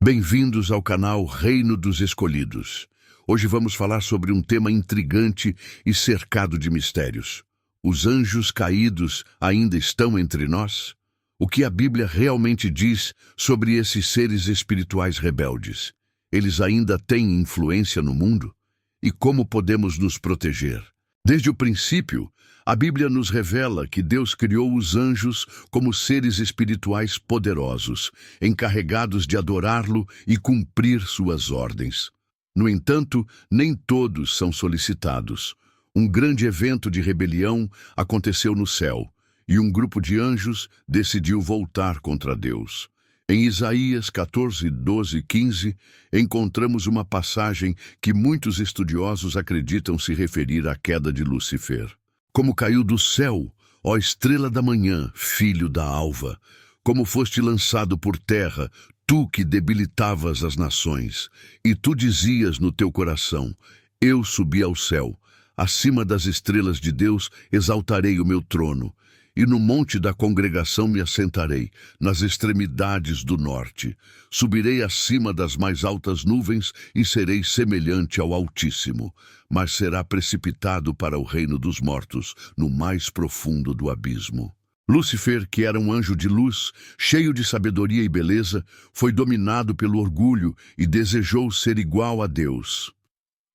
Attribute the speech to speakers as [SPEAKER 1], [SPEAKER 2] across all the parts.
[SPEAKER 1] Bem-vindos ao canal Reino dos Escolhidos. Hoje vamos falar sobre um tema intrigante e cercado de mistérios. Os anjos caídos ainda estão entre nós? O que a Bíblia realmente diz sobre esses seres espirituais rebeldes? Eles ainda têm influência no mundo? E como podemos nos proteger? Desde o princípio, a Bíblia nos revela que Deus criou os anjos como seres espirituais poderosos, encarregados de adorá-lo e cumprir suas ordens. No entanto, nem todos são solicitados. Um grande evento de rebelião aconteceu no céu, e um grupo de anjos decidiu voltar contra Deus. Em Isaías 14, 12 e 15, encontramos uma passagem que muitos estudiosos acreditam se referir à queda de Lúcifer. Como caiu do céu, ó estrela da manhã, filho da alva, como foste lançado por terra, tu que debilitavas as nações, e tu dizias no teu coração, eu subi ao céu, acima das estrelas de Deus exaltarei o meu trono, e no monte da congregação me assentarei, nas extremidades do norte. Subirei acima das mais altas nuvens e serei semelhante ao Altíssimo, mas será precipitado para o reino dos mortos, no mais profundo do abismo. Lúcifer, que era um anjo de luz, cheio de sabedoria e beleza, foi dominado pelo orgulho e desejou ser igual a Deus.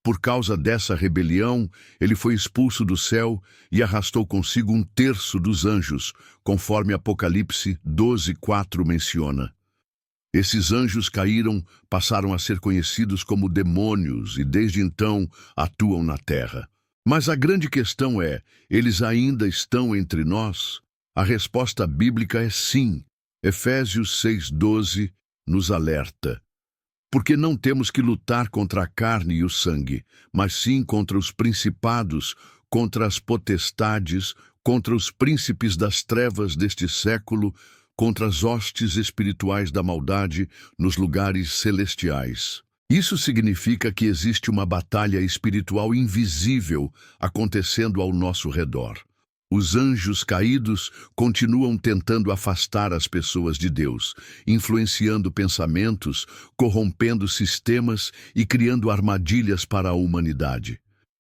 [SPEAKER 1] Por causa dessa rebelião, ele foi expulso do céu e arrastou consigo um terço dos anjos, conforme Apocalipse 12:4 menciona. Esses anjos caíram, passaram a ser conhecidos como demônios e desde então atuam na terra. Mas a grande questão é, eles ainda estão entre nós? A resposta bíblica é sim. Efésios 6:12 nos alerta. Porque não temos que lutar contra a carne e o sangue, mas sim contra os principados, contra as potestades, contra os príncipes das trevas deste século, contra as hostes espirituais da maldade nos lugares celestiais. Isso significa que existe uma batalha espiritual invisível acontecendo ao nosso redor. Os anjos caídos continuam tentando afastar as pessoas de Deus, influenciando pensamentos, corrompendo sistemas e criando armadilhas para a humanidade.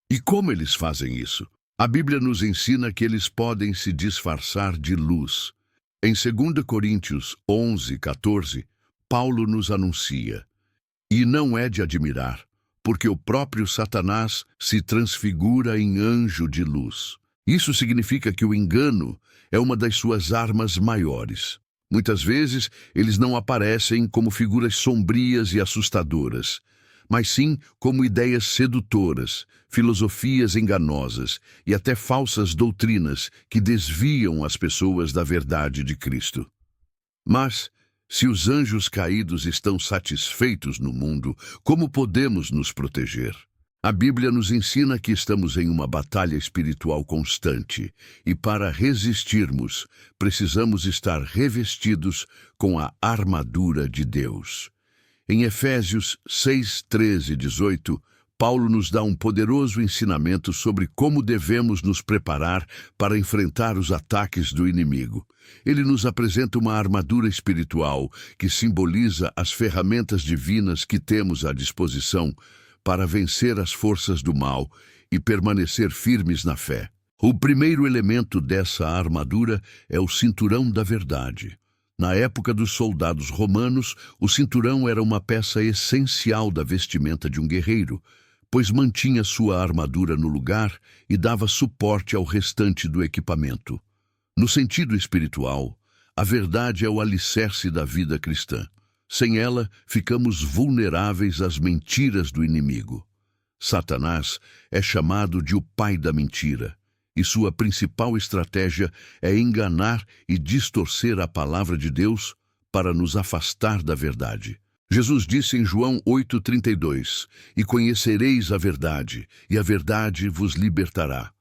[SPEAKER 1] E como eles fazem isso? A Bíblia nos ensina que eles podem se disfarçar de luz. Em 2 Coríntios 11:14, Paulo nos anuncia: E não é de admirar, porque o próprio Satanás se transfigura em anjo de luz. Isso significa que o engano é uma das suas armas maiores. Muitas vezes, eles não aparecem como figuras sombrias e assustadoras, mas sim como ideias sedutoras, filosofias enganosas e até falsas doutrinas que desviam as pessoas da verdade de Cristo. Mas, se os anjos caídos estão satisfeitos no mundo, como podemos nos proteger? A Bíblia nos ensina que estamos em uma batalha espiritual constante e para resistirmos, precisamos estar revestidos com a armadura de Deus. Em Efésios 6, 13 e 18, Paulo nos dá um poderoso ensinamento sobre como devemos nos preparar para enfrentar os ataques do inimigo. Ele nos apresenta uma armadura espiritual que simboliza as ferramentas divinas que temos à disposição para vencer as forças do mal e permanecer firmes na fé. O primeiro elemento dessa armadura é o cinturão da verdade. Na época dos soldados romanos, o cinturão era uma peça essencial da vestimenta de um guerreiro, pois mantinha sua armadura no lugar e dava suporte ao restante do equipamento. No sentido espiritual, a verdade é o alicerce da vida cristã. Sem ela, ficamos vulneráveis às mentiras do inimigo. Satanás é chamado de o pai da mentira, e sua principal estratégia é enganar e distorcer a palavra de Deus para nos afastar da verdade. Jesus disse em João 8:32, E conhecereis a verdade, e a verdade vos libertará.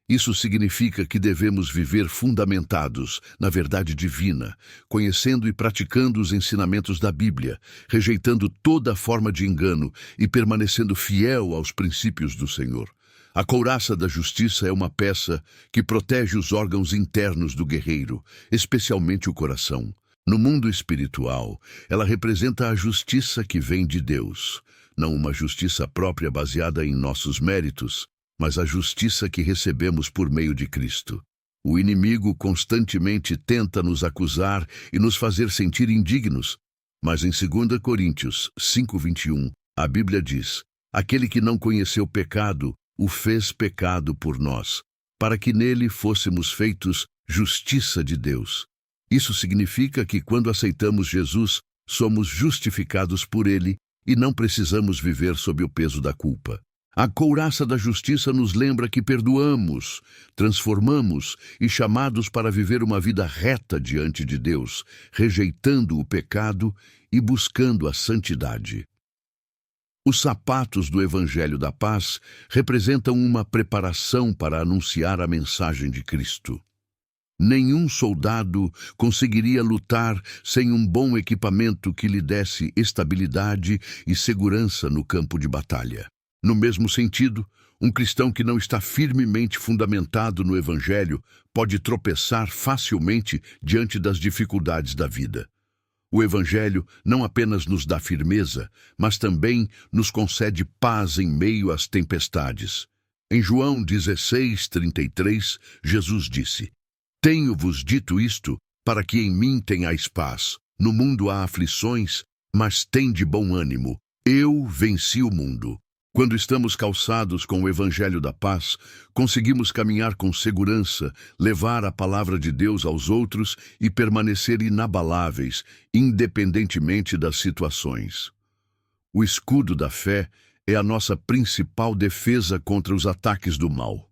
[SPEAKER 1] Isso significa que devemos viver fundamentados na verdade divina, conhecendo e praticando os ensinamentos da Bíblia, rejeitando toda forma de engano e permanecendo fiel aos princípios do Senhor. A couraça da justiça é uma peça que protege os órgãos internos do guerreiro, especialmente o coração. No mundo espiritual, ela representa a justiça que vem de Deus, não uma justiça própria baseada em nossos méritos, mas a justiça que recebemos por meio de Cristo. O inimigo constantemente tenta nos acusar e nos fazer sentir indignos, mas em 2 Coríntios 5:21, a Bíblia diz: aquele que não conheceu pecado, o fez pecado por nós, para que nele fôssemos feitos justiça de Deus. Isso significa que quando aceitamos Jesus, somos justificados por ele e não precisamos viver sob o peso da culpa. A couraça da justiça nos lembra que perdoamos, transformamos e chamados para viver uma vida reta diante de Deus, rejeitando o pecado e buscando a santidade. Os sapatos do Evangelho da Paz representam uma preparação para anunciar a mensagem de Cristo. Nenhum soldado conseguiria lutar sem um bom equipamento que lhe desse estabilidade e segurança no campo de batalha. No mesmo sentido, um cristão que não está firmemente fundamentado no Evangelho pode tropeçar facilmente diante das dificuldades da vida. O Evangelho não apenas nos dá firmeza, mas também nos concede paz em meio às tempestades. Em João 16:33, Jesus disse: tenho-vos dito isto, para que em mim tenhais paz. No mundo há aflições, mas tende bom ânimo. Eu venci o mundo. Quando estamos calçados com o Evangelho da Paz, conseguimos caminhar com segurança, levar a palavra de Deus aos outros e permanecer inabaláveis, independentemente das situações. O escudo da fé é a nossa principal defesa contra os ataques do mal.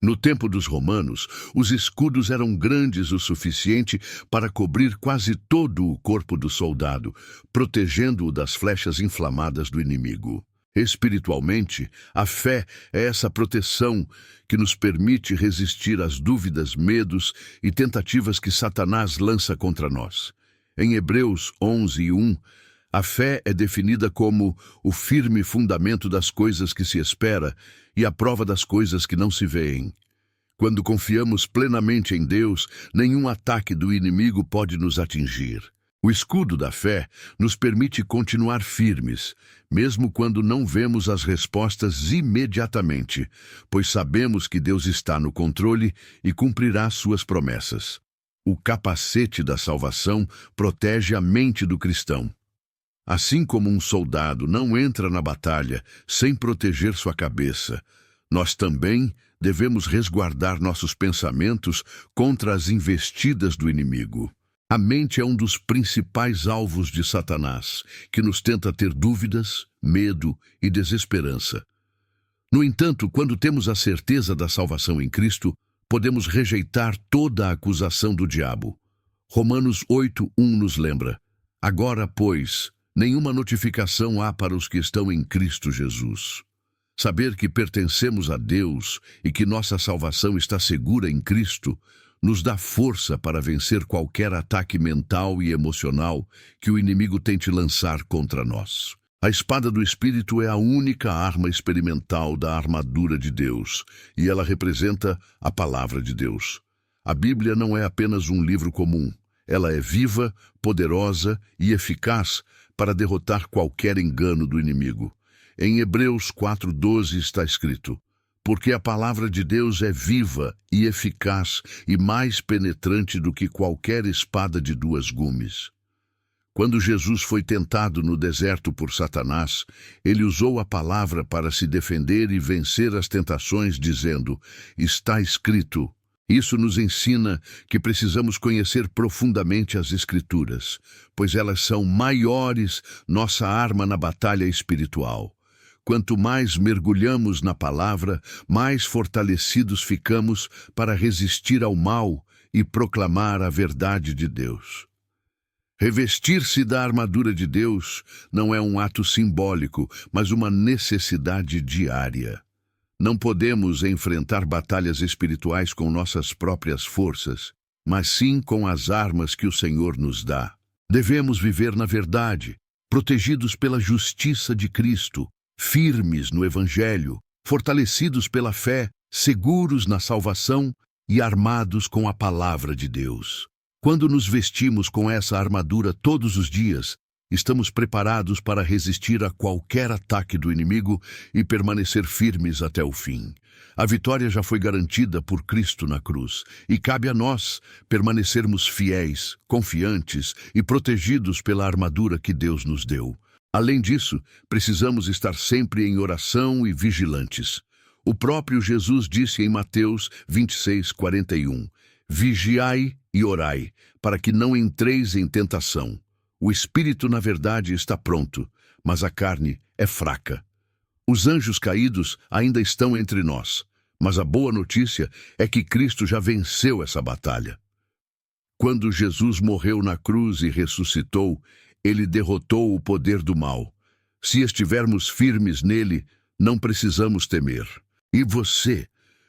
[SPEAKER 1] No tempo dos romanos, os escudos eram grandes o suficiente para cobrir quase todo o corpo do soldado, protegendo-o das flechas inflamadas do inimigo. Espiritualmente, a fé é essa proteção que nos permite resistir às dúvidas, medos e tentativas que Satanás lança contra nós. Em Hebreus 11:1, a fé é definida como o firme fundamento das coisas que se espera e a prova das coisas que não se veem. Quando confiamos plenamente em Deus, nenhum ataque do inimigo pode nos atingir. O escudo da fé nos permite continuar firmes, mesmo quando não vemos as respostas imediatamente, pois sabemos que Deus está no controle e cumprirá suas promessas. O capacete da salvação protege a mente do cristão. Assim como um soldado não entra na batalha sem proteger sua cabeça, nós também devemos resguardar nossos pensamentos contra as investidas do inimigo. A mente é um dos principais alvos de Satanás, que nos tenta ter dúvidas, medo e desesperança. No entanto, quando temos a certeza da salvação em Cristo, podemos rejeitar toda a acusação do diabo. Romanos 8:1 nos lembra: agora, pois, nenhuma notificação há para os que estão em Cristo Jesus. Saber que pertencemos a Deus e que nossa salvação está segura em Cristo nos dá força para vencer qualquer ataque mental e emocional que o inimigo tente lançar contra nós. A espada do Espírito é a única arma experimental da armadura de Deus, e ela representa a palavra de Deus. A Bíblia não é apenas um livro comum. Ela é viva, poderosa e eficaz para derrotar qualquer engano do inimigo. Em Hebreus 4:12 está escrito: porque a palavra de Deus é viva e eficaz e mais penetrante do que qualquer espada de duas gumes. Quando Jesus foi tentado no deserto por Satanás, ele usou a palavra para se defender e vencer as tentações, dizendo: está escrito. Isso nos ensina que precisamos conhecer profundamente as Escrituras, pois elas são maiores nossa arma na batalha espiritual. Quanto mais mergulhamos na palavra, mais fortalecidos ficamos para resistir ao mal e proclamar a verdade de Deus. Revestir-se da armadura de Deus não é um ato simbólico, mas uma necessidade diária. Não podemos enfrentar batalhas espirituais com nossas próprias forças, mas sim com as armas que o Senhor nos dá. Devemos viver na verdade, protegidos pela justiça de Cristo, firmes no Evangelho, fortalecidos pela fé, seguros na salvação e armados com a palavra de Deus. Quando nos vestimos com essa armadura todos os dias, estamos preparados para resistir a qualquer ataque do inimigo e permanecer firmes até o fim. A vitória já foi garantida por Cristo na cruz, e cabe a nós permanecermos fiéis, confiantes e protegidos pela armadura que Deus nos deu. Além disso, precisamos estar sempre em oração e vigilantes. O próprio Jesus disse em Mateus 26:41, vigiai e orai, para que não entreis em tentação. O espírito, na verdade, está pronto, mas a carne é fraca. Os anjos caídos ainda estão entre nós, mas a boa notícia é que Cristo já venceu essa batalha. Quando Jesus morreu na cruz e ressuscitou, ele derrotou o poder do mal. Se estivermos firmes nele, não precisamos temer. E você?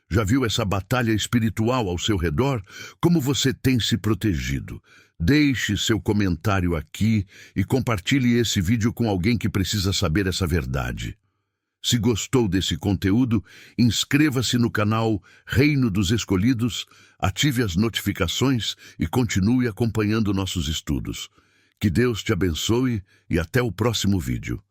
[SPEAKER 1] Já viu essa batalha espiritual ao seu redor? Como você tem se protegido? Deixe seu comentário aqui e compartilhe esse vídeo com alguém que precisa saber essa verdade. Se gostou desse conteúdo, inscreva-se no canal Reino dos Escolhidos, ative as notificações e continue acompanhando nossos estudos. Que Deus te abençoe e até o próximo vídeo.